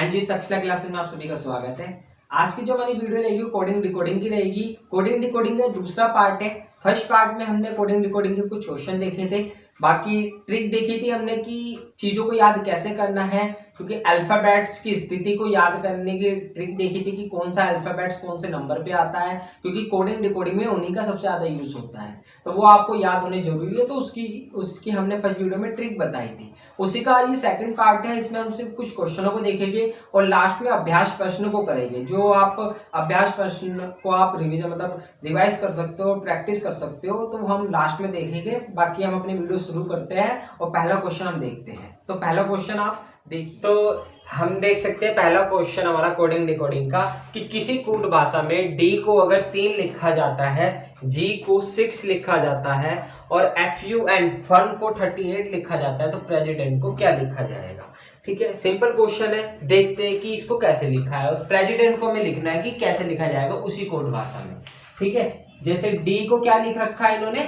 NG Takshila classes में आप सभी का स्वागत है। आज की जो हमारी वीडियो रहेगी कोडिंग डिकोडिंग की रहेगी। कोडिंग डिकोडिंग का दूसरा पार्ट है। फर्स्ट पार्ट में हमने कोडिंग डिकोडिंग के कुछ क्वेश्चन देखे थे, बाकी ट्रिक देखी थी हमने कि चीजों को याद कैसे करना है, क्योंकि अल्फाबेट्स की स्थिति को याद करने की ट्रिक देखी थी कि कौन सा अल्फाबेट्स कौन से नंबर पे आता है, क्योंकि कोडिंग डिकोडिंग में उन्हीं का सबसे ज्यादा यूज होता है, तो वो आपको याद होने जरूरी है। तो उसकी हमने फर्स्ट वीडियो में ट्रिक बताई थी। उसी का ये सेकंड पार्ट है। इसमें हम सिर्फ कुछ क्वेश्चनों को देखेंगे और लास्ट में अभ्यास प्रश्न को करेंगे। जो आप अभ्यास प्रश्न को आप रिवीजन मतलब रिवाइज कर सकते हो, प्रैक्टिस कर सकते हो, तो हम लास्ट में देखेंगे। बाकी हम अपनी वीडियो शुरू करते हैं और पहला क्वेश्चन हम देखते हैं। तो पहला क्वेश्चन आप देखिए। तो हम देख सकते हैं पहला क्वेश्चन हमारा कोडिंग डिकोडिंग का कि किसी कूट भाषा में डी को अगर 3 लिखा जाता है, जी को 6 लिखा जाता है और FUN फन को 38 लिखा जाता है, तो प्रेसिडेंट को क्या लिखा जाएगा। ठीक है, सिंपल क्वेश्चन है। देखते हैं कि इसको कैसे लिखा है और प्रेसिडेंट को हमें लिखना है कि कैसे लिखा जाएगा उसी कोड भाषा में। ठीक है, जैसे डी को क्या लिख रखा है इन्होंने,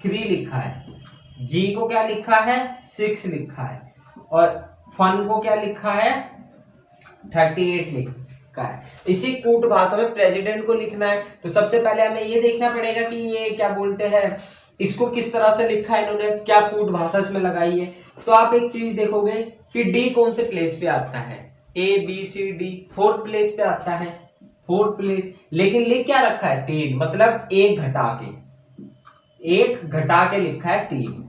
3 लिखा है, जी को क्या लिखा है, 6 लिखा है और फन को क्या लिखा है, 38 लिखा है। इसी कूट भाषा में प्रेसिडेंट को लिखना है, तो सबसे पहले हमें ये देखना पड़ेगा कि ये क्या बोलते हैं, इसको किस तरह से लिखा है इन्होंने, क्या कूट भाषा इसमें लगाई है। तो आप एक चीज देखोगे कि डी कौन से प्लेस पे आता है, ABCD 4th प्लेस पे आता है, 4th प्लेस, लेकिन लिख क्या रखा है, 3, मतलब एक घटा के लिखा है 3।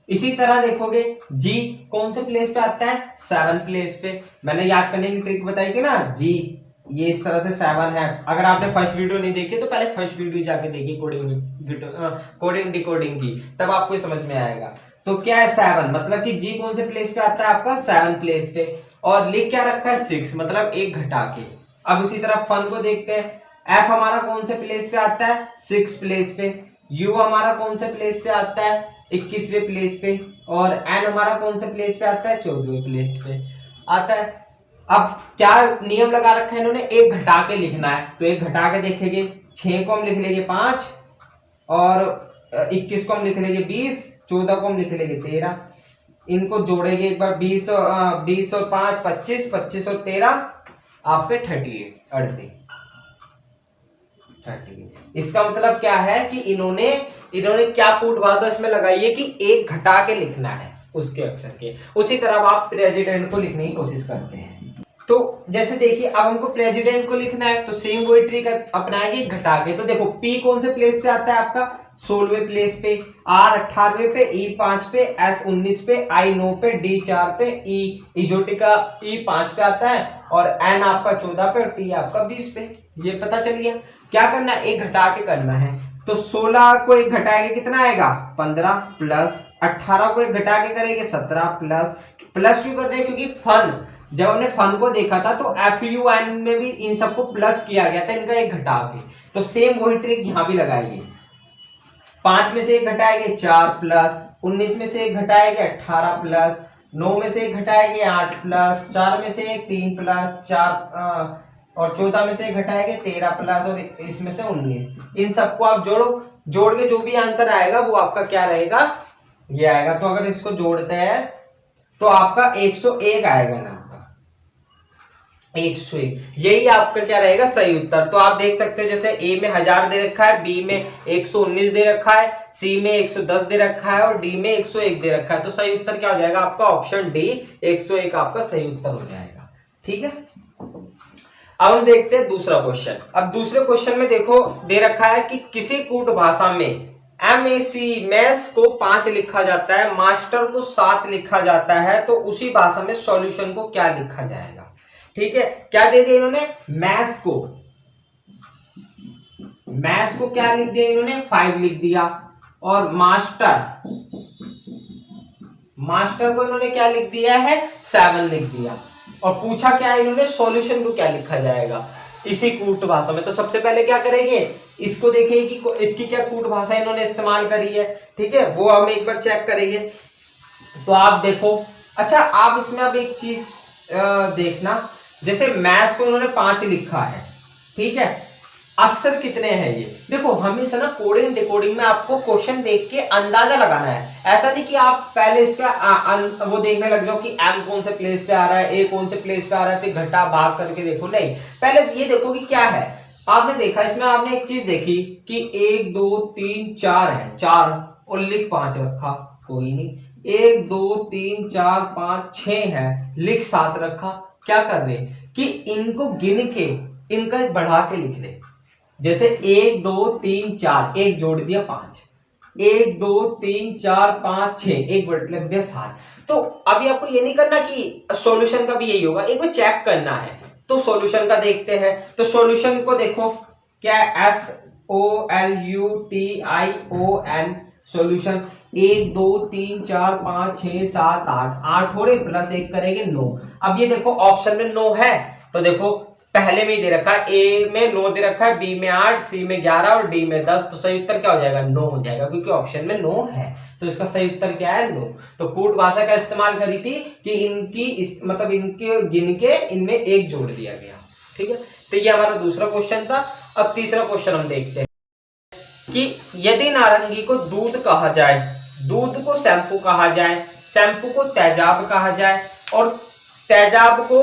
इसी तरह देखोगे जी कौन से प्लेस पे आता है, 7th प्लेस पे। मैंने याद करने की ट्रिक बताई थी ना, जी ये इस तरह से 7 है। अगर आपने फर्स्ट वीडियो नहीं देखी तो पहले फर्स्ट वीडियो जाके देखिए कोडिंग डिकोडिंग की, तब आपको समझ में आएगा। तो क्या है 7, मतलब कि जी कौन से प्लेस पे आता है आपका, 7th प्लेस पे, और लिख क्या रखा है 6, मतलब एक घटा के। अब उसी तरह फन को देखते हैं। एफ हमारा कौन से प्लेस पे आता है, 6th प्लेस पे। यू हमारा कौन से प्लेस पे आता है, 21वें प्लेस पे, और एन हमारा कौन से प्लेस पे आता है, 14वें प्लेस पे आता है। अब क्या नियम लगा रखा है इन्होंने, एक घटा के लिखना है, तो एक घटा के देखेंगे, 6 को हम लिख लेंगे 5 और 21 को हम लिख लेंगे 20, 14 को हम लिख लेंगे 13। इनको जोड़ेंगे एक बार, 20 और 5 25, 25 और 13 आपके 38। इसका मतलब क्या है कि इन्होंने क्या कूट भाषा इसमें लगाई है कि एक घटा के लिखना है उसके अक्षर के। उसी तरह आप प्रेसिडेंट को लिखने की कोशिश करते हैं। तो जैसे देखिए, अब हमको प्रेसिडेंट को लिखना है, तो सेम वही ट्रिक अपनाएंगे घटा के। तो देखो पी कौन से प्लेस पे आता है आपका, 16वें प्लेस पे, आर 18वें पे, ई 5 पे, एस 19 पे, आई 9 पे, डी 4 पे, ई इजोटिका ई 5 पे आता है और एन आपका 14 पे और टी आपका 20 पे। ये पता चल गया। क्या करना है, एक घटा के करना है। तो 16 को एक घटाएंगे कितना आएगा, 15, प्लस 18 को एक घटा के करेंगे 17, प्लस क्यों कर रहे हैं, क्योंकि फन, जब हमने फन को देखा था तो FUN में भी इन सबको प्लस किया गया था, इनका एक घटा के। तो सेम वही ट्रिक यहाँ भी लगाएंगे। 5 में से एक घटाएंगे 4 प्लस, 19 में से एक घटाएंगे 18 प्लस, 9 में से एक घटाएंगे 8 प्लस, 4 में से एक 3 प्लस, 4 और 14 में से एक घटाएंगे 13 प्लस और इसमें से 19। इन सबको आप जोड़ के जो भी आंसर आएगा वो आपका क्या रहेगा, ये आएगा। तो अगर इसको जोड़ते हैं तो आपका 101 आएगा ना, 101, यही आपका क्या रहेगा सही उत्तर। तो आप देख सकते हैं जैसे ए में 1000 दे रखा है, बी में 119 दे रखा है, सी में 110 दे रखा है और डी में 101 दे रखा है। तो सही उत्तर क्या हो जाएगा आपका, ऑप्शन डी 101 आपका सही उत्तर हो जाएगा। ठीक है, अब हम देखते हैं दूसरा क्वेश्चन। अब दूसरे क्वेश्चन में देखो दे रखा है कि किसी कूट भाषा में मैस को 5 लिखा जाता है, मास्टर को 7 लिखा जाता है, तो उसी भाषा में सॉल्यूशन को क्या लिखा जाएगा। ठीक है, क्या दे दिया इन्होंने, मैस को क्या लिख दिया इन्होंने, 5 लिख दिया, और मास्टर को इन्होंने क्या लिख दिया है, 7 लिख दिया, और पूछा क्या इन्होंने, सॉल्यूशन को क्या लिखा जाएगा इसी कूट भाषा में। तो सबसे पहले क्या करेंगे, इसको देखेंगे कि इसकी क्या कूट भाषा इन्होंने इस्तेमाल करी है। ठीक है, वो हम एक बार चेक करेंगे। तो आप देखो, अच्छा आप इसमें अब एक चीज देखना, जैसे मैथ्स को इन्होंने 5 लिखा है, ठीक है, अक्सर कितने हैं ये। देखो हमेशा ना कोडिंग डिकोडिंग में आपको क्वेश्चन देख के अंदाजा लगाना है। ऐसा नहीं कि आप पहले इसका वो देखने लग जाओ कि एम कौन से प्लेस पे आ रहा है, ए कौन से प्लेस पे आ रहा है, फिर घटा भाग करके देखो। नहीं, पहले ये देखो कि क्या है। आपने देखा इसमें, आपने एक चीज देखी कि 1 2 3 4 है, 4 और लिख 5 रखा, कोई नहीं। 1 2 3 4 5 6 है, लिख 7 रखा। क्या कर रहे कि इनको गिन के इनका बढ़ा के लिख दे। जैसे 1 2 3 4, एक जोड़ दिया 5, 1 2 3 4 5 6, एक लग दिया 7। तो अभी आपको ये नहीं करना कि सॉल्यूशन का भी यही होगा, एक बार चेक करना है। तो सॉल्यूशन का देखते हैं। तो सॉल्यूशन को देखो, क्या SOLUTION सॉल्यूशन। 1 2 3 4 5 6 7 8 हो रहे, प्लस 1 करेंगे 9। अब ये देखो ऑप्शन में 9 है, तो देखो पहले में ही दे रखा है, ए में 9 दे रखा है, बी में 8, सी में 11 और डी में 10। तो सही उत्तर क्या हो जाएगा? 9 हो जाएगा, क्योंकि ऑप्शन में 9 है। तो इसका सही उत्तर क्या है? 9। तो कूट भाषा का इस्तेमाल करी थी कि इनकी मतलब इनके गिन के इनमें एक जोड़ दिया गया। ठीक है, तो ये हमारा दूसरा क्वेश्चन था। अब तीसरा क्वेश्चन हम देखते हैं कि यदि नारंगी को दूध कहा जाए, दूध को शैम्पू कहा जाए, शैम्पू को तेजाब कहा जाए और तेजाब को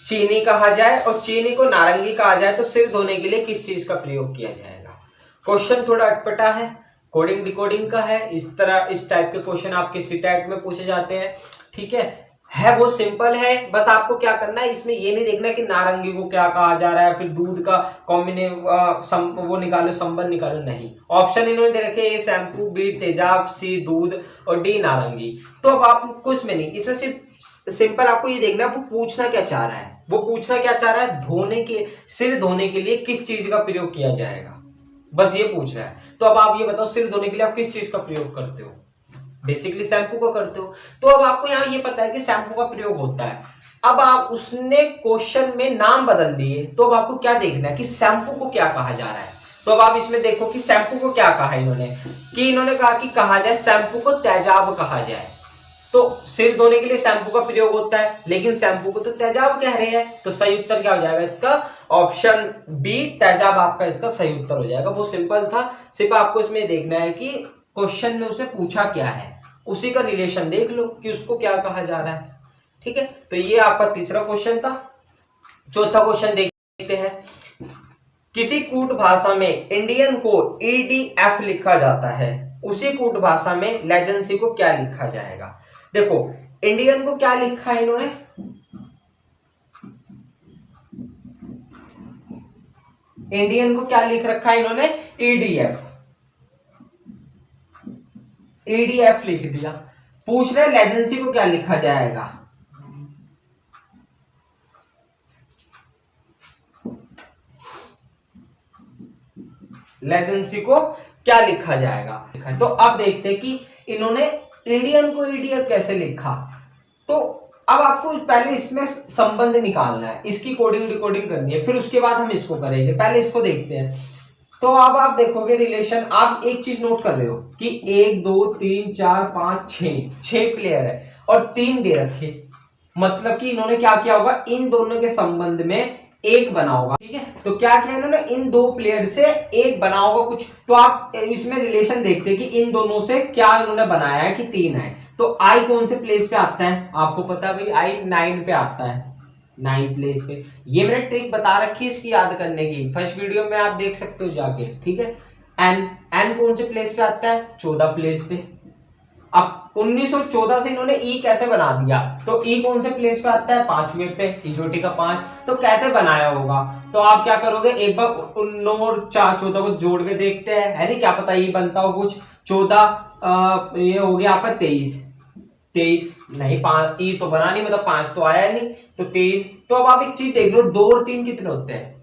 चीनी कहा जाए और चीनी को नारंगी कहा जाए, तो सिर धोने के लिए किस चीज का प्रयोग किया जाएगा? क्वेश्चन थोड़ा अटपटा है, कोडिंग डिकोडिंग का है। इस तरह इस टाइप के क्वेश्चन आपके सीटेट में पूछे जाते हैं। ठीक है वो सिंपल है। बस आपको क्या करना है, इसमें ये नहीं देखना कि नारंगी को क्या कहा जा रहा है, फिर दूध का वो निकालो, संबंध निकालो। नहीं, ऑप्शन इन्होंने दे रखे, ए शैम्पू, बी तेजाब, सी दूध और डी नारंगी। तो अब आपको इसमें नहीं, इसमें सिर्फ सिंपल आपको ये देखना है वो पूछना क्या चाह रहा है। वो पूछना क्या चाह रहा है, धोने के सिर धोने के लिए किस चीज का प्रयोग किया जाएगा, बस ये पूछ रहा है। तो अब आप ये बताओ, सिर धोने के लिए आप किस चीज का प्रयोग करते हो? बेसिकली शैम्पू का करते हो। तो अब आपको यहाँ ये पता है कि शैम्पू का प्रयोग होता है। अब आप उसने क्वेश्चन में नाम बदल दिए, तो अब आपको क्या देखना है कि शैम्पू को क्या कहा जा रहा है। तो अब आप इसमें देखो कि शैम्पू को क्या कहा है इन्होंने, कि इन्होंने कहा कि कहा जाए शैम्पू को तेजाब कहा जाए। तो सिर धोने के लिए शैम्पू का प्रयोग होता है, लेकिन शैम्पू को तो तेजाब कह रहे हैं। तो सही उत्तर क्या हो जाएगा इसका? ऑप्शन बी तेजाब आपका इसका सही उत्तर हो जाएगा। वो सिंपल था, सिर्फ आपको इसमें देखना है कि क्वेश्चन में उसने पूछा क्या है, उसी का रिलेशन देख लो कि उसको क्या कहा जा रहा है। ठीक है, तो ये आपका तीसरा क्वेश्चन था। चौथा क्वेश्चन देखते हैं। किसी कूट भाषा में इंडियन को EDF लिखा जाता है, उसी कूट भाषा में लेजेंसी को क्या लिखा जाएगा? देखो इंडियन को क्या लिखा है इन्होंने, इंडियन को क्या लिख रखा है इन्होंने? EDF लिख दिया। पूछ रहे लेजेंसी को क्या लिखा जाएगा? लेजेंसी को क्या लिखा जाएगा? तो अब देखते हैं कि इन्होंने इंडियन को EDF कैसे लिखा। तो अब आपको पहले इसमें संबंध निकालना है, इसकी कोडिंग डिकोडिंग करनी है, फिर उसके बाद हम इसको करेंगे। पहले इसको देखते हैं। तो अब आप देखोगे रिलेशन, आप एक चीज नोट कर रहे हो कि 1 2 3 4 5 6 प्लेयर है और 3 दे रखे, मतलब कि इन्होंने क्या किया होगा, इन दोनों के संबंध में एक बना होगा। ठीक है, तो क्या किया इन्होंने, इन दो प्लेयर से एक बना होगा कुछ। तो आप इसमें रिलेशन देखते हैं कि इन दोनों से क्या इन्होंने बनाया है कि 3 है। तो आई कौन से प्लेस पे आता है? आपको पता है भाई, आई 9 पे आता है, 9 प्लेस पे। ये मैंने ट्रिक बता रखी है इसकी याद करने की, फर्स्ट वीडियो में आप देख सकते हो जाके। ठीक है, एन कौन से प्लेस पे आता है? 14 प्लेस पे। अब 1914 से इन्होंने ई कैसे बना दिया, तो ई कौन से प्लेस पे आता है? 5वें पे, इजोटी का 5। तो कैसे बनाया होगा? तो आप क्या करोगे, एक बार 9 और 14 को जोड़ के देखते हैं, है नहीं, क्या पता ई बनता हो कुछ। 14 ये हो गया आपका 23 नहीं, 5 ई तो बना नहीं, मतलब 5 तो आया नहीं, तो 23। तो अब आप एक चीज देख लो, 2 और 3 कितने होते हैं?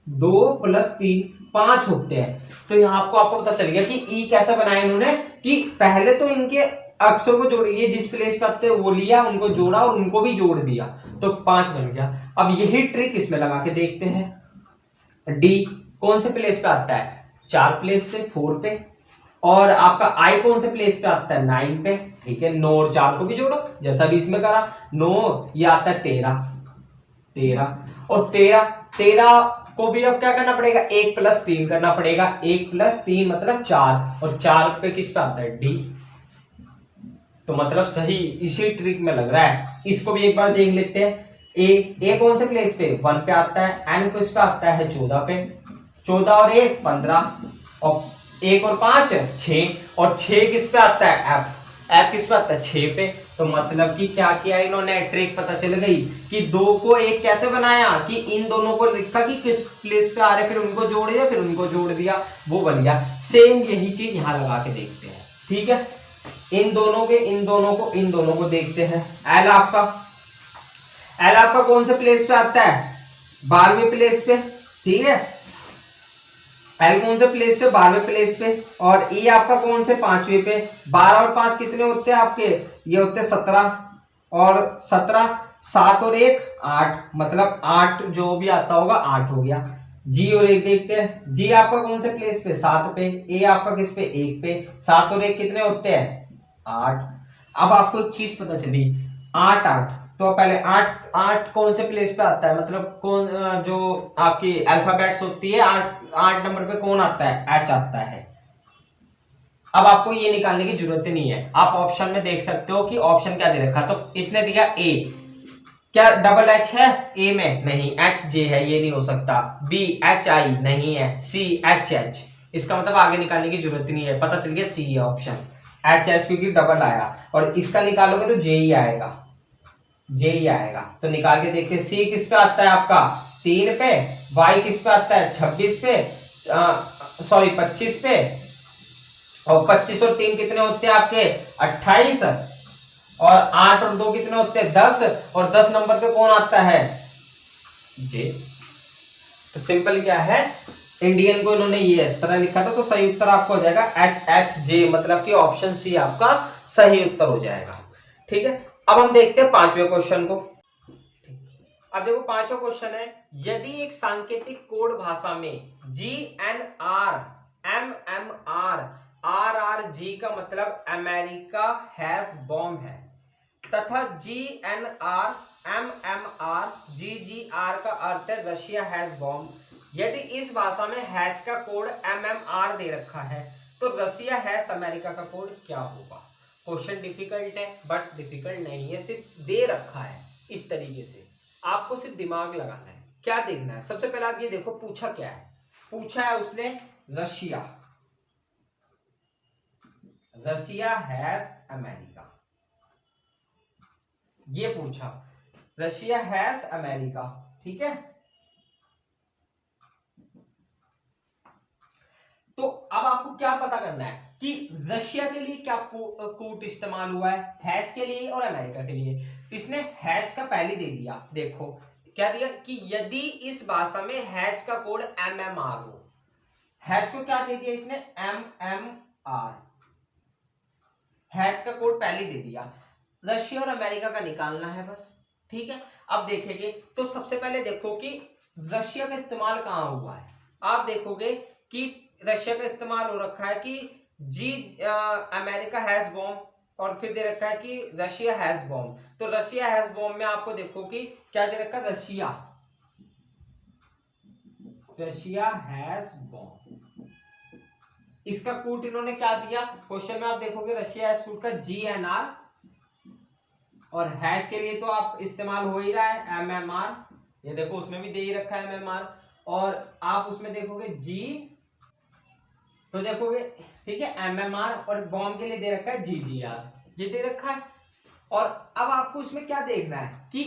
2 + 3 5 होते हैं। तो यहाँ आपको पता चल गया कि ई कैसे बनाया इन्होंने, कि पहले तो इनके अक्षरों को जोड़, ये जिस प्लेस पे आते हैं वो लिया, उनको जोड़ा और उनको भी जोड़ दिया, तो 5 बन गया। अब यही ट्रिक इसमें लगा के देखते हैं। डी कौन से प्लेस पे आता है? 4 प्लेस पे, 4 पे। और आपका आई कौन से प्लेस पे आता है? 9 पे। ठीक है, 9 और 4 को भी जोड़ो, जैसा भी इसमें करा। 9 ये आता है 13 और 13 को भी अब क्या करना पड़ेगा, 1+3 करना पड़ेगा। 1+3 मतलब 4, और 4 पे किस पे आता है, डी। तो मतलब सही इसी ट्रिक में लग रहा है। इसको भी एक बार देख लेते हैं। ए कौन से प्लेस पे, 1 पे आता है। एन किस पे आता है, 14 पे। 14 और 1 15, और 1 और 5 6, और 6 किस पे आता है, एफ किस पे आता है, 6 पे। तो मतलब कि क्या किया इन्होंने, ट्रिक पता चल गई कि 2 को 1 कैसे बनाया, कि इन दोनों को लिखा कि किस प्लेस पे आ रहे, फिर उनको जोड़ दिया, फिर उनको जोड़ दिया, वो बन गया। सेम यही चीज यहां लगा के देखते हैं। ठीक है, इन दोनों को देखते हैं। एल आपका कौन से प्लेस पे आता है, 12वें प्लेस पे। ठीक है, एल कौन से प्लेस पे, 12वें प्लेस पे। और ई आपका कौन से, 5वें पे। 12 और 5 कितने होते हैं आपके, ये होते हैं 17, और 17 7 और 1 8, मतलब 8 जो भी आता होगा 8 हो गया। जी और 1 देखते हैं। जी आपका कौन से प्लेस पे, 7 पे। ए आपका किस पे, 1 पे। 7 और 1 कितने होते हैं, 8। अब आपको एक चीज पता चली, 8 8, तो पहले 8 कौन से प्लेस पे आता है, मतलब कौन जो आपकी अल्फाबेट्स होती है, 8 नंबर पे कौन आता है, एच आता है। अब आपको ये निकालने की जरूरत ही नहीं है, आप ऑप्शन में देख सकते हो कि ऑप्शन क्या दे रखा। तो इसने दिया ए, क्या डबल एच है ए में, नहीं, एच जे है, ये नहीं हो सकता। बी एच आई नहीं है, सी एच एच, इसका मतलब आगे निकालने की जरूरत ही नहीं है, पता चल गया सी है ऑप्शन। एच एच क्योंकि डबल आया, और इसका निकालोगे तो जे ही आएगा, जे ही आएगा। तो निकाल के देखते हैं, सी किस पे आता है आपका, 3 पे। वाई किस पे आता है, 26 पे, सॉरी 25 पे। और 25 और 3 कितने होते हैं आपके, 28, और 8 और 2 कितने होते हैं, 10, और 10 नंबर पे कौन आता है, जे। तो सिंपल क्या है, इंडियन को इन्होंने ये इस तरह लिखा था, तो सही उत्तर आपको हो जाएगा एच एच जे, मतलब कि ऑप्शन सी आपका सही उत्तर हो जाएगा। ठीक है, अब हम देखते हैं 5वें क्वेश्चन को। अब देखो 5वां क्वेश्चन है, यदि एक सांकेतिक कोड भाषा में GNR MMR RRG का मतलब अमेरिका हैज बॉम्ब है, तथा GNR MMR GGR का अर्थ है रशिया हैज बॉम्ब। यदि इस भाषा में हैज का कोड MMR दे रखा है, तो रशिया हैज अमेरिका का कोड क्या होगा। क्वेश्चन डिफिकल्ट है, बट डिफिकल्ट नहीं है, सिर्फ दे रखा है इस तरीके से, आपको सिर्फ दिमाग लगाना है। क्या देखना है, सबसे पहले आप ये देखो पूछा क्या है, पूछा है उसने रशिया हैज अमेरिका, ये पूछा, रशिया हैज अमेरिका। ठीक है, तो अब आपको क्या पता करना है कि रशिया के लिए क्या कोड इस्तेमाल हुआ है, हैज के लिए और अमेरिका के लिए। इसने हैज का पहले दे दिया, देखो क्या दिया कि यदि इस भाषा में हैज का कोड MMR हो, हैज को क्या दे दिया इसने, MMR, हैज का कोड पहले दे दिया, रशिया और अमेरिका का निकालना है बस। ठीक है, अब देखेंगे तो सबसे पहले देखो कि रशिया का इस्तेमाल कहां हुआ है। आप देखोगे कि रशिया का इस्तेमाल हो रखा है कि अमेरिका हैज बॉम्ब, और फिर दे रखा है कि रशिया हैज बॉम्ब। तो रशिया हैज बॉम्ब में आपको देखो कि क्या दे रखा है, रशिया हैज बॉम्ब। इसका कोड इन्होंने क्या दिया, क्वेश्चन में आप देखोगे रशिया हैज कोड का GNR, और हैज के लिए तो आप इस्तेमाल हो ही रहा है MMR, ये देखो उसमें भी दे ही रखा है MMR, और आप उसमें देखोगे G, तो देखोगे ठीक है MMR, और बॉम्ब के लिए दे रखा है GGR, ये दे रखा है। और अब आपको इसमें क्या देखना है कि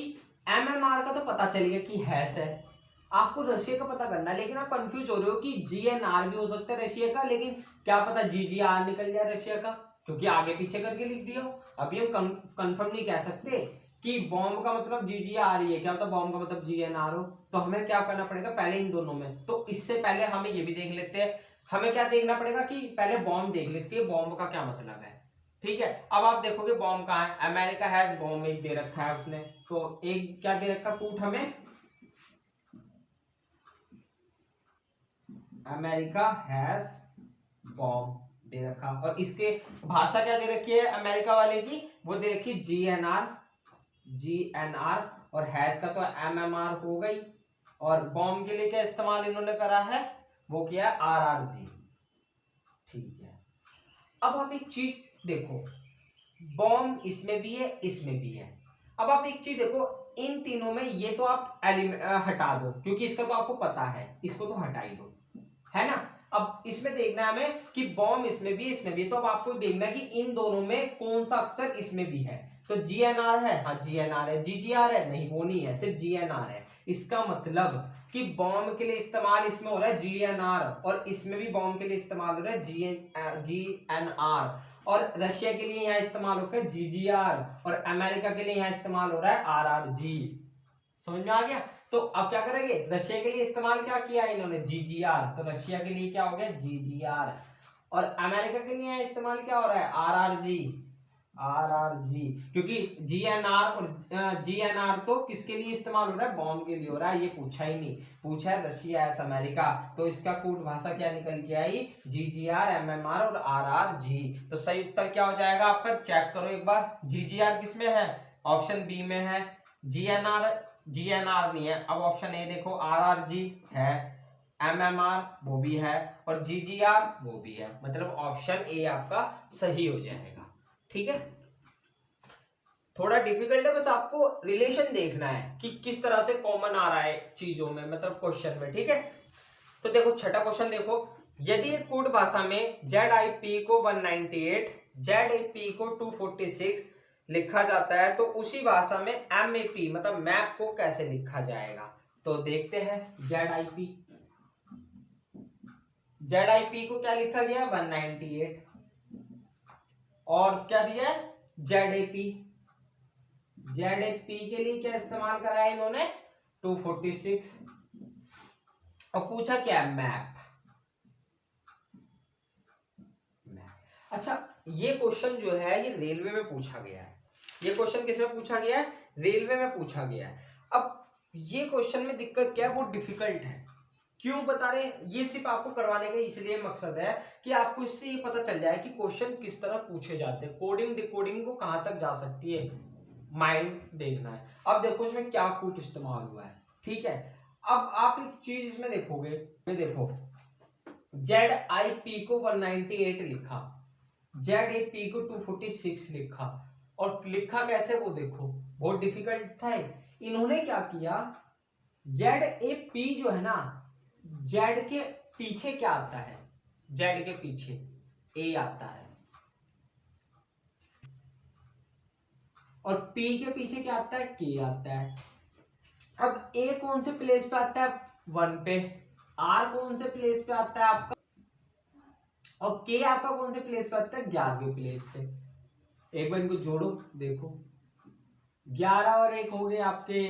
MMR का तो पता चल गया कि हैश है, आपको रशिया का पता करना है, लेकिन आप कंफ्यूज हो रहे हो कि GNR भी हो सकता है रशिया का, लेकिन क्या पता GGR निकल जाए रशिया का, क्योंकि आगे पीछे करके लिख दिया हो। अभी हम कंफर्म नहीं कह सकते कि बॉम्ब का मतलब GGR ही है, क्या होता है बॉम्ब का मतलब GNR हो। तो हमें क्या करना पड़ेगा पहले इन दोनों में, तो इससे पहले हमें ये भी देख लेते हैं, हमें क्या देखना पड़ेगा कि पहले बॉम्ब देख लेते हैं, बॉम्ब का क्या मतलब है। ठीक है, अब आप देखोगे बॉम्ब कहाँ है, अमेरिका हैज बॉम्ब एक दे रखा है उसने, तो एक क्या दे रखा कूट हमें, अमेरिका हैज बॉम्ब दे रखा, और इसके भाषा क्या दे रखी है अमेरिका वाले की, वो दे रखी GNR, और हैज का तो MMR हो गई। और बॉम्ब के लिए क्या इस्तेमाल इन्होंने करा है, वो किया है RRG। ठीक है, अब आप एक चीज देखो, बॉम्ब इसमें भी है इसमें भी है। अब आप एक चीज देखो, इन तीनों में ये तो आप हटा दो क्योंकि इसका तो आपको पता है, इसको तो हटा ही दो, है ना। अब इसमें देखना है हमें कि बॉम्ब इसमें भी इसमें भी, तो अब आपको देखना है कि इन दोनों में कौन सा अक्षर इसमें भी है। तो GNR है, हाँ GNR है। GGR है, नहीं वो नहीं है, सिर्फ GNR है। इसका मतलब कि बॉम्ब के लिए इस्तेमाल इसमें हो रहा है GNR, और इसमें भी बॉम्ब के लिए इस्तेमाल हो रहा है GNR, और रशिया के लिए यहाँ इस्तेमाल होगा GGR, और अमेरिका के लिए यहाँ इस्तेमाल हो रहा है RRG। समझ में आ गया। तो अब क्या करेंगे, रशिया के लिए इस्तेमाल क्या किया है इन्होंने, GGR, तो रशिया के लिए क्या हो गया GGR, और अमेरिका के लिए इस्तेमाल क्या हो रहा है RRG, क्योंकि GNR और GNR तो किसके लिए इस्तेमाल हो रहा है, बॉम्ब के लिए हो रहा है। ये पूछा ही नहीं, पूछा है रशिया एस अमेरिका, तो इसका कूट भाषा क्या निकल के आई, GGR, MMR और RRG। तो सही उत्तर क्या हो जाएगा आपका, चेक करो एक बार। GGR किसमें है, ऑप्शन बी में है। GNR नहीं है। अब ऑप्शन ए देखो, RRG है, MMR वो भी है, और GGR वो भी है, मतलब ऑप्शन ए आपका सही हो जाएगा। ठीक है, थोड़ा डिफिकल्ट है, बस आपको रिलेशन देखना है कि किस तरह से कॉमन आ रहा है चीजों में, मतलब क्वेश्चन में। ठीक है, तो देखो छठा क्वेश्चन देखो, यदि एक कूट भाषा में ZIP को 198, ZAP को 246 लिखा जाता है, तो उसी भाषा में MAP मतलब मैप को कैसे लिखा जाएगा। तो देखते हैं, ZIP को क्या लिखा गया 198, और क्या दिया है ZAP के लिए क्या इस्तेमाल करा है इन्होंने 246, और पूछा क्या मैप। अच्छा, ये क्वेश्चन जो है ये रेलवे में पूछा गया है। ये क्वेश्चन किस में पूछा गया है, रेलवे में पूछा गया है। अब ये क्वेश्चन में दिक्कत क्या है, वो डिफिकल्ट है। क्यों बता रहे हैं, ये सिर्फ आपको करवाने का इसलिए मकसद है कि आपको इससे ये पता चल जाए कि क्वेश्चन किस तरह पूछे जाते हैं, कोडिंग डिकोडिंग को कहां तक जा सकती है, माइंड देखना है। अब देखो इसमें क्या कूट इस्तेमाल हुआ है। ठीक है, अब आप एक चीज इसमें देखोगे, देखो ZIP को 198 लिखा, ZAP को 246 लिखा, और लिखा कैसे वो देखो, बहुत डिफिकल्ट था। इन्होंने क्या किया, ZAP जो है ना, Z के पीछे क्या आता है, Z के पीछे A आता है, और P के पीछे क्या आता है, K आता है। अब A कौन से प्लेस पे आता है, 1 पे, R कौन से प्लेस पे आता है आपका, और K आपका कौन से प्लेस पे आता है, 11वें प्लेस पे। एक बार इनको जोड़ो, देखो 11 और 1 हो गए आपके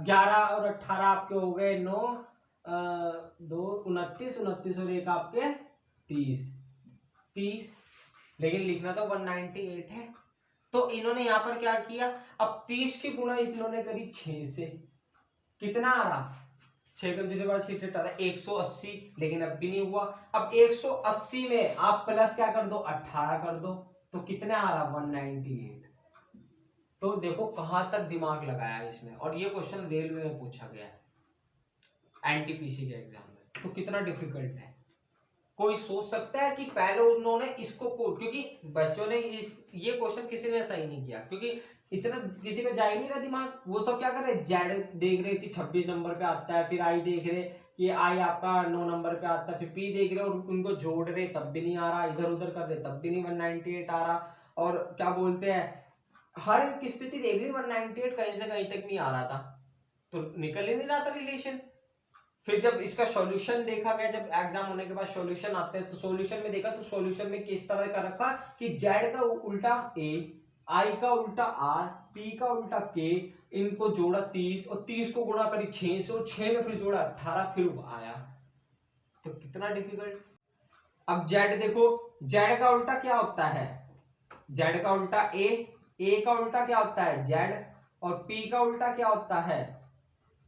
11 और 18 आपके हो गए 9, 2 29, 29 और 1 आपके 30, लेकिन लिखना तो 198 है। तो इन्होंने यहां पर क्या किया, अब 30 की गुणा इन्होंने करी 6 से, कितना आ रहा, 6 का जितने बार 6 18, 180, लेकिन अब भी नहीं हुआ। अब 180 में आप प्लस क्या कर दो, 18 कर दो, तो कितना आ रहा 198। तो देखो कहां तक दिमाग लगाया इसमें, और ये क्वेश्चन रेलवे में पूछा गया है NTPC के एग्जाम में, तो कितना डिफिकल्ट है। कोई सोच सकता है कि पहले उन्होंने इसको क्योंकि बच्चों ने ये क्वेश्चन किसी ने सही नहीं किया, क्योंकि इतना किसी का जा ही नहीं रहा दिमाग। वो सब क्या कर रहे, जेड देख रहे कि 26 नंबर पे आता है, फिर आई देख रहे कि आई आपका 9 नंबर पे आता है, फिर पी देख रहे और उनको जोड़ रहे तब भी नहीं आ रहा, इधर उधर कर रहे तब भी नहीं 198 आ रहा, और क्या बोलते हैं हर एक स्थिति देख रही 198 कहीं से कहीं तक नहीं आ रहा था, तो निकल ही नहीं रहा था रिलेशन। फिर जब इसका सॉल्यूशन देखा गया, जब एग्जाम होने के बाद सॉल्यूशन आते हैं, तो सॉल्यूशन में देखा, तो सॉल्यूशन में किस तरह का रखा कि जेड का उल्टा ए, आई का उल्टा आर, पी का उल्टा के, इनको जोड़ा 30 और 30 को गुणा करी 6 से, और 6 में फिर जोड़ा 18, फिर आया। तो कितना डिफिकल्ट। अब जेड देखो, जेड का उल्टा क्या होता है, जेड का उल्टा ए का उल्टा क्या होता है जेड, और पी का उल्टा क्या होता है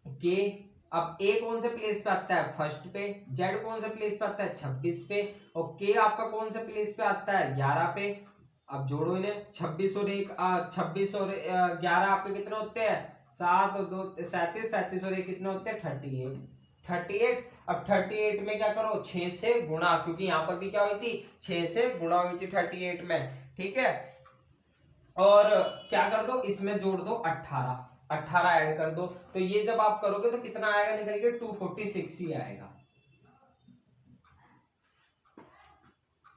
के। अब ए कौन से प्लेस पे आता है, फर्स्ट पे, जेड कौन से प्लेस पे आता है 26 पे, और के आपका कौन से प्लेस पे आता है 11 पे। अब जोड़ो इन्हें, 26 और 1 26 और 11 आपके कितने होते हैं 7 और 2 37, 37 और ये कितने होते हैं 38, 38। अब 38 में क्या करो 6 से गुणा, क्योंकि यहाँ पर भी क्या हुई थी 6 से गुणा हुई थी 38 में, ठीक है। और क्या कर दो इसमें जोड़ दो 18, 18 ऐड कर दो, तो ये जब आप करोगे तो कितना आएगा निकल के 246 ही आएगा।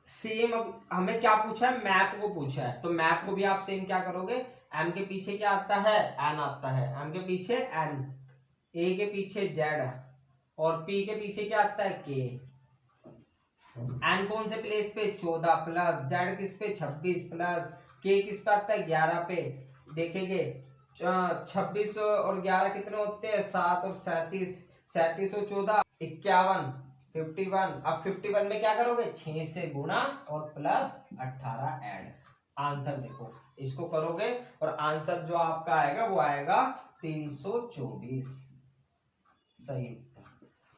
सेम अब हमें क्या पूछा है, मैप को पूछा है, तो मैप को भी आप सेम क्या करोगे, एम के पीछे क्या आता है एन आता है, एम के पीछे एन, ए के पीछे जेड और पी के पीछे क्या आता है के। एन कौन से प्लेस पे 14 प्लस, जेड किस पे 26 प्लस, के किस पे आता है 11 पे। देखेंगे 26 और 11 कितने होते हैं 7 और 37, 37 और 14 51, 51। अब 51 में क्या करोगे 6 से गुणा और प्लस 18 ऐड। आंसर देखो इसको करोगे और आंसर जो आपका आएगा वो आएगा 324, सही।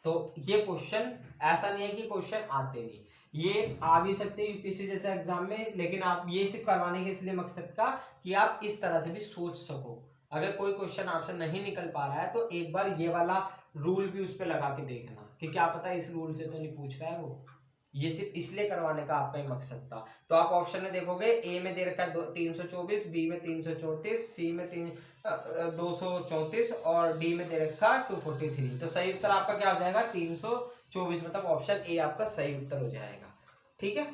तो ये क्वेश्चन ऐसा नहीं है कि क्वेश्चन आते नहीं, ये आ भी सकते हैं यूपीएससी जैसे एग्जाम में, लेकिन आप ये सिर्फ करवाने के इसलिए मकसद का कि आप इस तरह से भी सोच सको। अगर कोई क्वेश्चन आपसे नहीं निकल पा रहा है तो एक बार ये वाला रूल भी उस पर लगा के देखना कि क्या पता इस रूल से तो नहीं पूछ रहा है वो, ये सिर्फ इसलिए करवाने का आपका ही मकसद था। तो आप ऑप्शन में देखोगे ए में दे रखा है 324, बी में 334, सी में 234 और डी में दे रखा 243। तो सही उत्तर आपका क्या हो जाएगा 324, मतलब ऑप्शन ए आपका सही उत्तर हो जाएगा, ठीक है।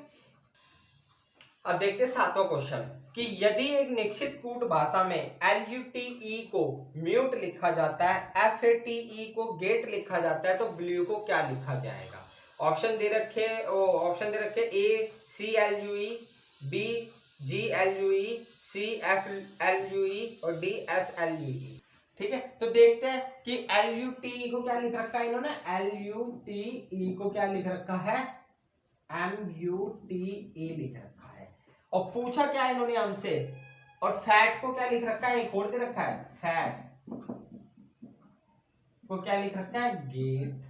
अब देखते हैं 7वां क्वेश्चन कि यदि एक निश्चित कूट भाषा में LUTE को म्यूट लिखा जाता है, FATE को गेट लिखा जाता है, तो ब्लू को क्या लिखा जाएगा। ऑप्शन दे रखे A CLUE, B GLUE, C FLUE और D SLUE, ठीक है। तो देखते हैं कि LUTE को क्या लिख रखा है इन्होंने, LUTE को क्या लिख रखा है MUTE लिख रखा है। और पूछा क्या है इन्होंने हमसे, और फैट को क्या लिख रखा है, एक और दे रखा है फैट को क्या लिख रखा है गेट।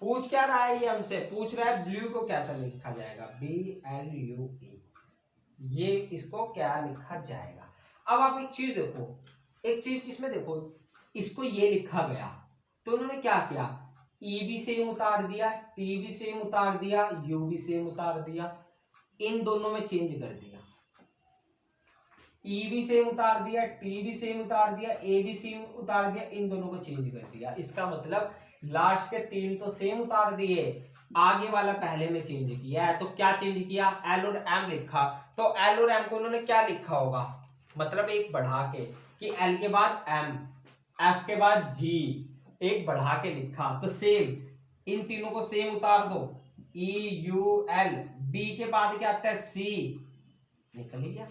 पूछ क्या रहा है ये हमसे, पूछ रहा है ब्लू को कैसा लिखा जाएगा BLUE, ये इसको क्या लिखा जाएगा। अब आप एक चीज देखो, एक चीज इसमें देखो, इसको ये लिखा गया तो उन्होंने क्या किया, E भी सेम उतार दिया, T भी सेम उतार दिया, U भी सेम उतार दिया, इन दोनों में चेंज कर दिया। E भी सेम उतार दिया, T भी सेम उतार दिया, A भी सेम उतार दिया, इन दोनों को चेंज कर दिया। इसका मतलब लास्ट के 3 तो सेम उतार दिए, आगे वाला पहले में चेंज किया है। तो क्या चेंज किया, L और M लिखा, तो L और M को उन्होंने क्या लिखा होगा, मतलब एक बढ़ा के कि L के बाद M, F के बाद G, एक बढ़ा के लिखा, तो सेम इन तीनों को सेम उतार दो, EUL, B के बाद क्या आता है C, निकल ही गया।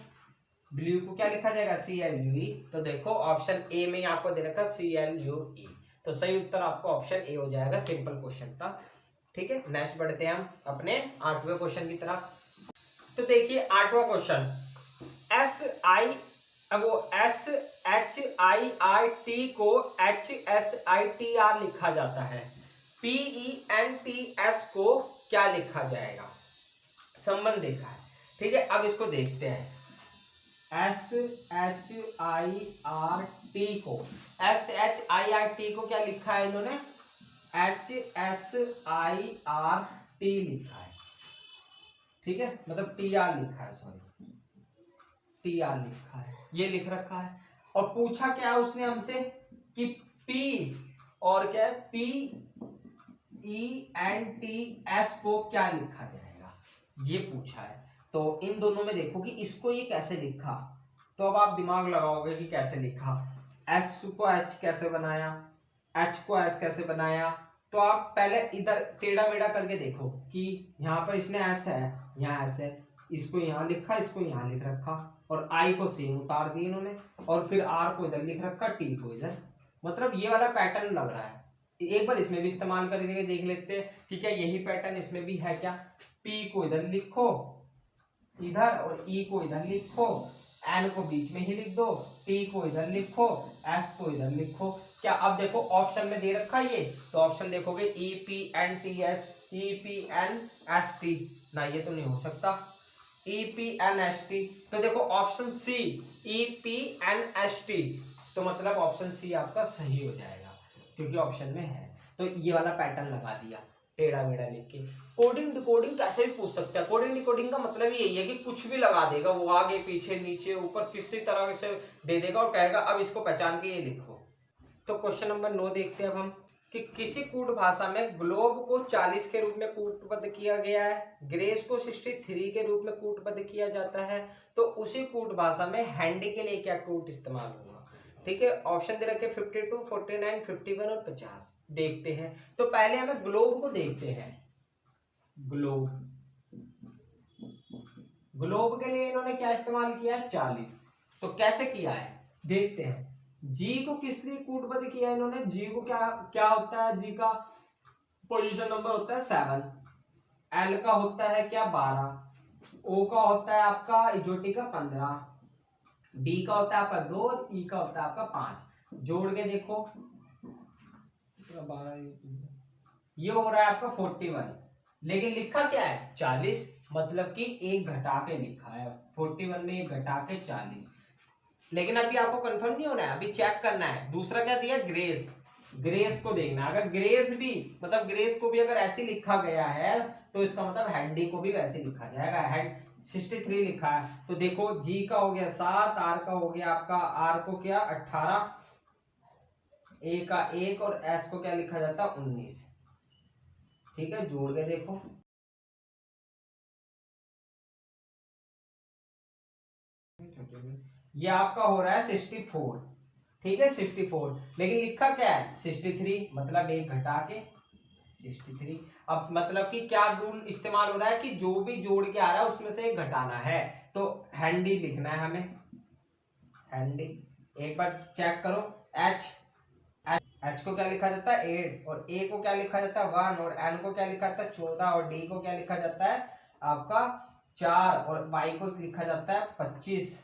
ब्लू को क्या लिखा जाएगा CLUE। तो देखो ऑप्शन ए में आपको दे रखा CLUE, तो सही उत्तर आपको ऑप्शन ए हो जाएगा, सिंपल क्वेश्चन था, ठीक है। नेक्स्ट बढ़ते हैं हम अपने 8वें क्वेश्चन की तरफ। तो देखिए 8वां क्वेश्चन, SHIIT को HSITR लिखा जाता है, PENTS को क्या लिखा जाएगा, संबंध देखा है, ठीक है। अब इसको देखते हैं, SHIRT को क्या लिखा है इन्होंने, HSIRT लिखा है, ठीक है, मतलब TR लिखा है, सॉरी TR लिखा है, ये लिख रखा है। और पूछा क्या उसने हमसे कि P और क्या है PENTS को क्या लिखा जाएगा, ये पूछा है। तो इन दोनों में देखो कि इसको ये कैसे लिखा, तो अब आप दिमाग लगाओगे कि कैसे लिखा, S को H कैसे बनाया, H को S कैसे बनाया। तो आप पहले इधर टेढ़ा मेढ़ा करके देखो कि यहाँ पर इसने S है, यहाँ S है, इसको यहाँ लिखा, इसको यहाँ लिख रखा, और I को सेम उतार दी इन्होंने, और फिर R को इधर लिख रखा, T को इधर, मतलब ये वाला पैटर्न लग रहा है। एक बार इसमें भी इस्तेमाल करके देख लेते हैं कि क्या यही पैटर्न इसमें भी है क्या। P को इधर लिखो इधर, और E को इधर लिखो, N को बीच में ही लिख दो, T को इधर लिखो, S को इधर लिखो। क्या अब देखो ऑप्शन में दे रखा है ये, तो ऑप्शन देखोगे EPNTS, EPNST, ना ये तो नहीं हो सकता, EPNST। तो देखो ऑप्शन सी EPNST, तो मतलब ऑप्शन सी आपका सही हो जाएगा, क्योंकि ऑप्शन में है। तो ये वाला पैटर्न लगा दिया टेढ़ा मेढ़ा लिख के। कोडिंग डिकोडिंग कैसे भी पूछ सकते हैं। कोडिंग डिकोडिंग का मतलब यही है कि कुछ भी लगा देगा वो, आगे पीछे नीचे ऊपर किसी तरह से दे देगा और कहेगा अब इसको पहचान के ये लिखो। तो क्वेश्चन नंबर 9 देखते हैं अब हम, कि किसी कूट भाषा में ग्लोब को 40 के रूप में कूटबद्ध किया गया है, ग्रेस को 63 के रूप में कूटबद्ध किया जाता है, तो उसी कूट भाषा में हैंडी के लिए क्या कूट इस्तेमाल होगा। ठीक है, ऑप्शन दे रखे 52, 49, 51 और 50। देखते हैं, तो पहले हमें ग्लोब को देखते हैं। ग्लोब, ग्लोब के लिए इन्होंने क्या इस्तेमाल किया है 40। तो कैसे किया है देखते हैं। जी को किस लिए कूटबद्ध किया है इन्होंने, जी को क्या होता है, जी का पोजीशन नंबर होता है 7, एल का होता है क्या 12, ओ का होता है आपका इजोटी का 15, डी का होता है आपका 2, ई का होता है आपका 5। जोड़ के देखो, ये हो रहा है आपका 41, लेकिन लिखा क्या है 40, मतलब कि एक घटा के लिखा है 41 में, एक घटा के 40। लेकिन अभी आपको कंफर्म नहीं होना है, अभी चेक करना है। दूसरा क्या दिया, ग्रेस, ग्रेस को देखना। अगर ग्रेस भी मतलब ग्रेस को भी अगर ऐसे लिखा गया है तो इसका मतलब हैंडी को भी वैसे लिखा जाएगा। हैंड 63 लिखा है तो देखो, जी का हो गया 7, आर का हो गया आपका, आर को क्या 18, ए का 1 और एस को क्या लिखा जाता है 19। ठीक है, जोड़ के देखो, ये आपका हो रहा है 64। ठीक है 64, लेकिन लिखा क्या है 63, मतलब एक घटा के 63। अब मतलब कि क्या रूल इस्तेमाल हो रहा है कि जो भी जोड़ के आ रहा है उसमें से एक घटाना है, तो हैंडी लिखना है हमें, हैंडी। एक बार चेक करो, एच को क्या लिखा जाता है 8, और ए को क्या लिखा जाता है 1, और एन को क्या लिखा जाता है 14, और डी को क्या लिखा जाता है आपका 4, और वाई को लिखा जाता है 25।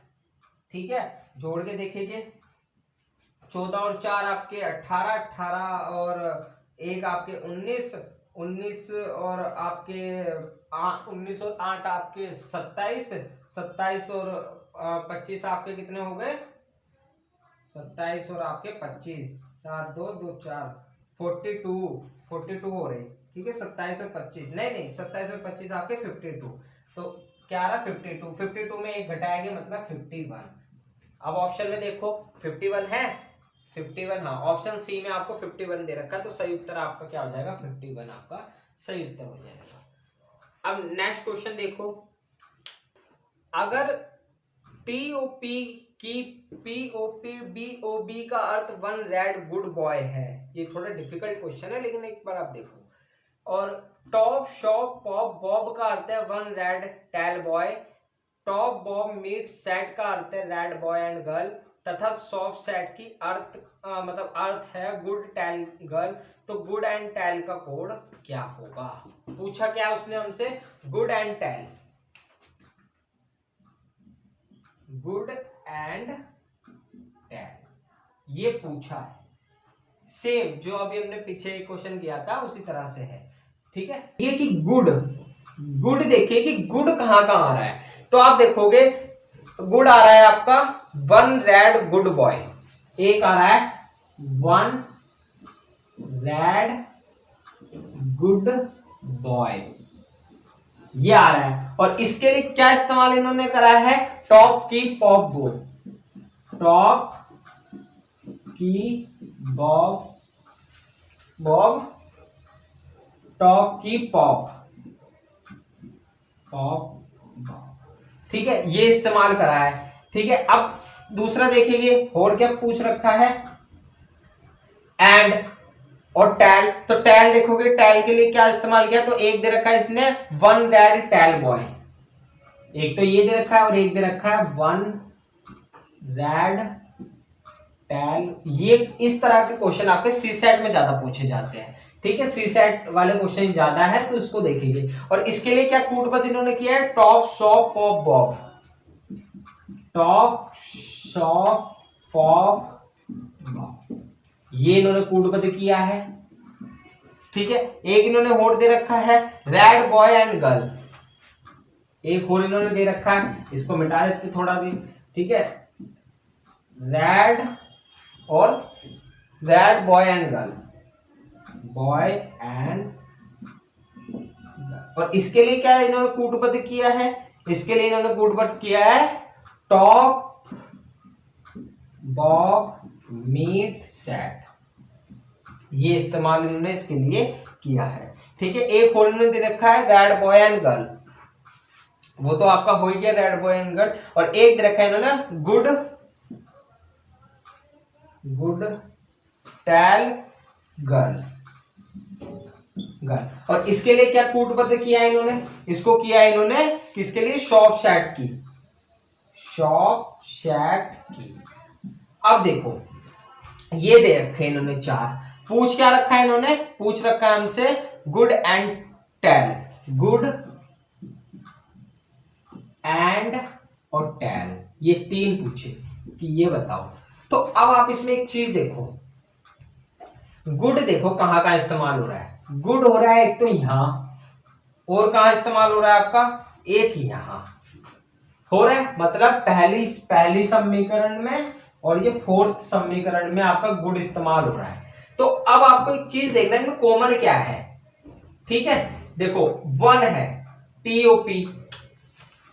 ठीक है, जोड़ के देखेंगे, 14 और 4 आपके 18, 18 और 1 आपके 19, 19 और आपके 19 और 8 आपके 27, 27 और 25 आपके कितने हो गए 27 और आपके 25, 7 2 2 4 42 हो रहे। ठीक है, 27 और 25 नहीं 27 और 25 आपके 52, तो क्या आ रहा 52 में एक घटाएंगे मतलब 51। अब ऑप्शन में देखो 51 है, 51, हाँ ऑप्शन सी में आपको 51 दे रखा है, तो सही उत्तर आपका क्या हो जाएगा 51 आपका सही उत्तर हो जाएगा। अब नेक्स्ट क्वेश्चन देखो, अगर टीओपी की पीओपी बीओबी का earth one red good boy है, ये थोड़ा डिफिकल्ट क्वेश्चन है लेकिन एक बार आप देखो, और टॉप शॉप पॉप बॉब का अर्थ है one red tail boy, top bob meet set का अर्थ है रेड बॉय एंड गर्ल, तथा सॉफ्ट सेट की मतलब अर्थ है गुड टेल गर्ल, तो गुड एंड टेल का कोड क्या होगा। पूछा क्या उसने हमसे, good and tail, good and tail, ये पूछा है। सेम जो अभी हमने पीछे क्वेश्चन किया था उसी तरह से है। ठीक है, ये कि गुड, गुड देखिए कि गुड कहां कहां आ रहा है, तो आप देखोगे गुड आ रहा है आपका वन रेड गुड बॉय, एक आ रहा है वन रेड गुड बॉय, ये आ रहा है। और इसके लिए क्या इस्तेमाल इन्होंने करा है, टॉप की पॉप बॉब, टॉप की बॉब बॉब, टॉप की पॉप पॉप, ठीक है ये इस्तेमाल करा है। ठीक है, अब दूसरा देखेंगे और क्या पूछ रखा है, एंड और टेल, तो टेल देखोगे टेल के लिए क्या इस्तेमाल किया, तो एक दे रखा है इसने वन रेड टेल बॉय, एक तो ये दे रखा है और एक दे रखा है वन रेड टेल। ये इस तरह के क्वेश्चन आपके सी सेट में ज्यादा पूछे जाते हैं। ठीक है, सी सेट वाले क्वेश्चन ज्यादा है तो इसको देखेंगे। और इसके लिए क्या कूटबद्ध इन्होंने किया है, top shop pop Bob, top shop pop Bob, ये इन्होंने कूटबद्ध किया है। ठीक है, एक इन्होंने होड़ दे रखा है रेड बॉय एंड गर्ल, एक होड़ इन्होंने दे रखा है, इसको मिटा देते थोड़ा भी। ठीक है, रेड और that boy and girl, boy and, और इसके लिए क्या इन्होंने कूटपद किया है, इसके लिए इन्होंने कूटपद किया है टॉप बॉब मीट सेट, ये इस्तेमाल इन्होंने इसके लिए किया है। ठीक है, एक और इन्होंने दे रखा है दैट बॉय एंड गर्ल, वो तो आपका हो ही गया दैट बॉय एंड गर्ल, और एक दे रखा है इन्होंने गुड टेल गर्ल, और इसके लिए क्या कूटपद किया है इन्होंने, इसको किया है इन्होंने किसके लिए, शॉप शैट की, शॉप शैट की। अब देखो ये दे रखे इन्होंने चार, पूछ क्या रखा है इन्होंने, पूछ रखा है हमसे good and tail, good and और टेल, ये तीन पूछे कि ये बताओ। तो अब आप इसमें एक चीज देखो, गुड देखो कहां कहां इस्तेमाल हो रहा है, गुड हो रहा है एक तो यहां, और कहां इस्तेमाल हो रहा है आपका, एक यहां हो रहा है, मतलब पहली समीकरण में और ये फोर्थ समीकरण में आपका गुड इस्तेमाल हो रहा है। तो अब आपको एक चीज देखना है इनमें कॉमन क्या है। ठीक है, देखो वन है टीओपी,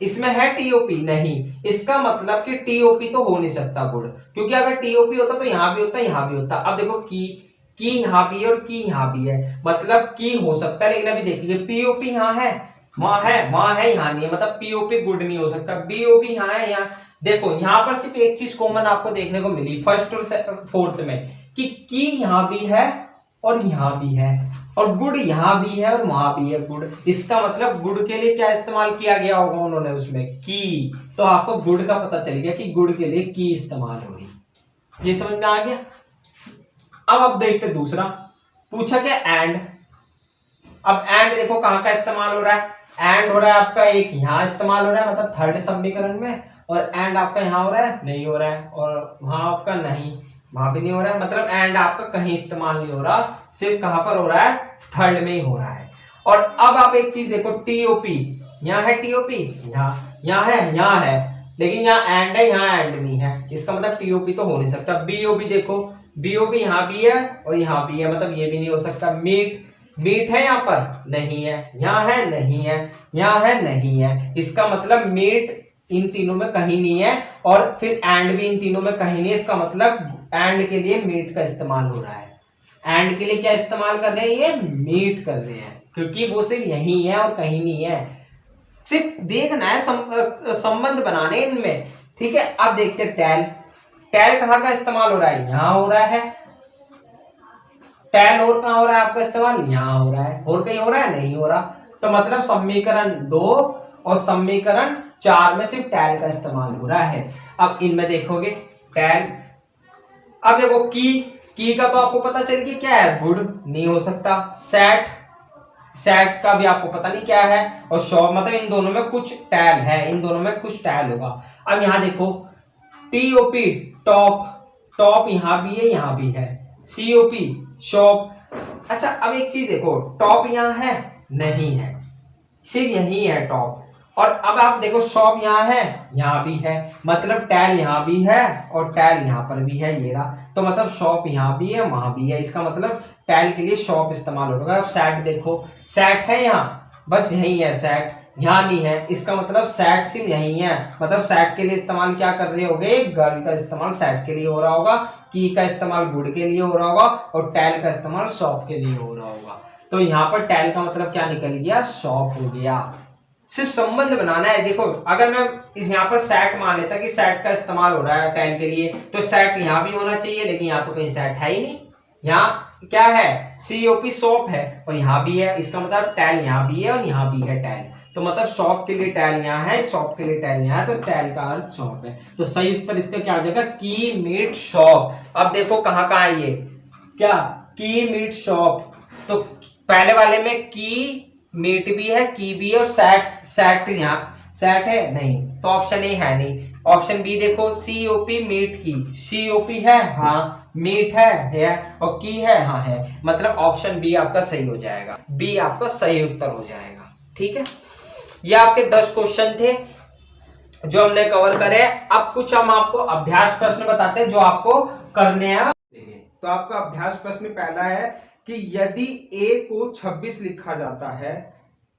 इसमें है टीओपी नहीं, इसका मतलब कि टीओपी तो हो नहीं सकता गुड, क्योंकि अगर टीओपी होता तो यहां भी होता, यहां भी होता। अब देखो की यहां भी है और की यहां भी है, मतलब की हो सकता है, लेकिन अभी देखिए पीओपी यहां है, वहां है यहां नहीं है, मतलब पीओपी गुड नहीं हो सकता। बीओपी यहां है, यहां देखो, यहां पर सिर्फ एक चीज कॉमन आपको देखने को मिली फर्स्ट और फोर्थ में, कि की यहां भी है और यहां भी है, और गुड यहां भी है और वहां भी है गुड। इसका मतलब गुड के लिए क्या इस्तेमाल किया गया होगा उन्होंने उसमें, की, तो आपको गुड का पता चल गया कि गुड के लिए की इस्तेमाल होगी। ये समझ में आ गया। अब देखते दूसरा, पूछा क्या एंड। अब एंड देखो कहां का इस्तेमाल हो रहा है, एंड हो रहा है आपका एक यहां इस्तेमाल हो रहा है, मतलब थर्ड समीकरण में, और एंड आपका यहां हो रहा है, नहीं हो रहा है, और वहां आपका नहीं, वहां भी नहीं हो रहा है, मतलब एंड आपका कहीं इस्तेमाल नहीं हो रहा, सिर्फ कहां पर हो रहा है, थर्ड में ही हो रहा है। और अब आप एक चीज देखो, टीओपी यहां है, टीओपी यहां है, लेकिन यहाँ एंड है, यहाँ एंड नहीं है, इसका मतलब टीओपी तो हो नहीं सकता। बीओबी देखो, बीओबी यहां भी है और यहां भी है, मतलब ये भी नहीं हो सकता। मीट है यहाँ पर, नहीं है, यहाँ है, नहीं है, यहाँ है, नहीं है, इसका मतलब मीट इन तीनों में कहीं नहीं है, और फिर एंड भी इन तीनों में कहीं नहीं है, इसका मतलब एंड के लिए मीट का इस्तेमाल हो रहा है। एंड के लिए क्या इस्तेमाल कर रहे हैं, ये मीट कर रहे हैं, क्योंकि वो सिर्फ यही है और कहीं नहीं है, सिर्फ देखना है, संबंध बनाने इनमें। ठीक है, अब देखते टेल, टेल कहाँ का इस्तेमाल हो रहा है, यहां हो रहा है, टेल और कहां हो रहा है आपका इस्तेमाल, यहां हो रहा है, और कहीं हो रहा है, नहीं हो रहा। तो मतलब समीकरण 2 और समीकरण 4 में सिर्फ टेल का इस्तेमाल हो रहा है। अब इनमें देखोगे टेल, अब देखो की का तो आपको पता चल गया क्या है, गुड नहीं हो सकता। सेट का भी आपको पता नहीं क्या है, और शॉप, मतलब इन दोनों में कुछ टेल है, इन दोनों में कुछ टेल होगा। अब यहां देखो टीओपी टॉप यहां भी है, यहां भी है। सीओपी शॉप, अच्छा अब एक चीज देखो, टॉप यहां है, नहीं है, सिर्फ यही है टॉप। और अब आप देखो शॉप यहाँ है, यहाँ भी है, मतलब टैल यहाँ भी है और टैल यहाँ पर भी है, ये रहा। तो मतलब शॉप यहाँ भी है, वहां भी है, इसका मतलब टैल के लिए शॉप इस्तेमाल होगा। अब सेट देखो, सेट है यहाँ, बस यही है सेट, यहाँ नहीं है, इसका मतलब सेट सिर्फ यही है, मतलब सेट के लिए इस्तेमाल क्या कर रहे होगे, गर्ल का इस्तेमाल सेट के लिए हो रहा होगा, की का इस्तेमाल गुड के लिए हो रहा होगा, और टैल का इस्तेमाल शॉप के लिए हो रहा होगा। तो यहाँ पर टैल का मतलब क्या निकल गया, शॉप हो गया। सिर्फ संबंध बनाना है। देखो अगर मैं यहाँ पर सेट मान लेता कि सेट का इस्तेमाल हो रहा है टेल के लिए, तो सेट यहाँ भी होना चाहिए, लेकिन यहाँ तो कहीं सेट है ही नहीं। यहाँ क्या है, सीओपी शॉप है और यहाँ भी है, इसका मतलब टेल यहाँ भी है और यहाँ भी है टेल। तो मतलब शॉप के लिए टेल यहाँ है, शॉप के लिए टेल यहाँ है, तो टेल का अर्थ शॉप है। तो सही उत्तर इसका क्या आ जाएगा, की मीट शॉप। अब देखो कहाँ कहाँ है ये, क्या की मीट शॉप, तो पहले वाले में की मीट भी है, की भी है, और सेट यहाँ सेट है नहीं, तो ऑप्शन ए है नहीं। ऑप्शन बी देखो, सीओपी मीट की, सीओपी है हाँ, मीट है और की है हाँ है, मतलब ऑप्शन बी आपका सही हो जाएगा, बी आपका सही उत्तर हो जाएगा। ठीक है, ये आपके 10 क्वेश्चन थे जो हमने कवर करे। अब कुछ हम आपको अभ्यास प्रश्न बताते हैं जो आपको करने हैं। तो आपका अभ्यास प्रश्न पहला है कि यदि ए को 26 लिखा जाता है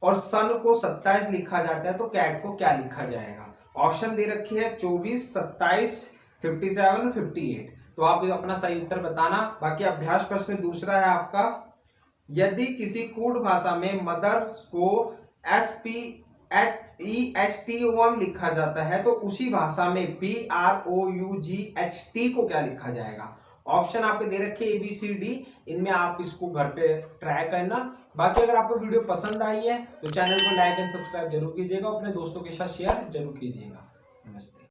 और सन को 27 लिखा जाता है तो कैट को क्या लिखा जाएगा। ऑप्शन दे रखी है 24, 27, 57, 58। तो आप अपना सही उत्तर बताना। बाकी अभ्यास प्रश्न दूसरा है आपका, यदि किसी कूट भाषा में मदर को SPHESTOM लिखा जाता है तो उसी भाषा में PROUGHT को क्या लिखा जाएगा। ऑप्शन आपके दे रखे ABCD, इनमें आप इसको घर पे ट्राई करना। बाकी अगर आपको वीडियो पसंद आई है तो चैनल को लाइक एंड सब्सक्राइब जरूर कीजिएगा, अपने दोस्तों के साथ शेयर जरूर कीजिएगा। नमस्ते।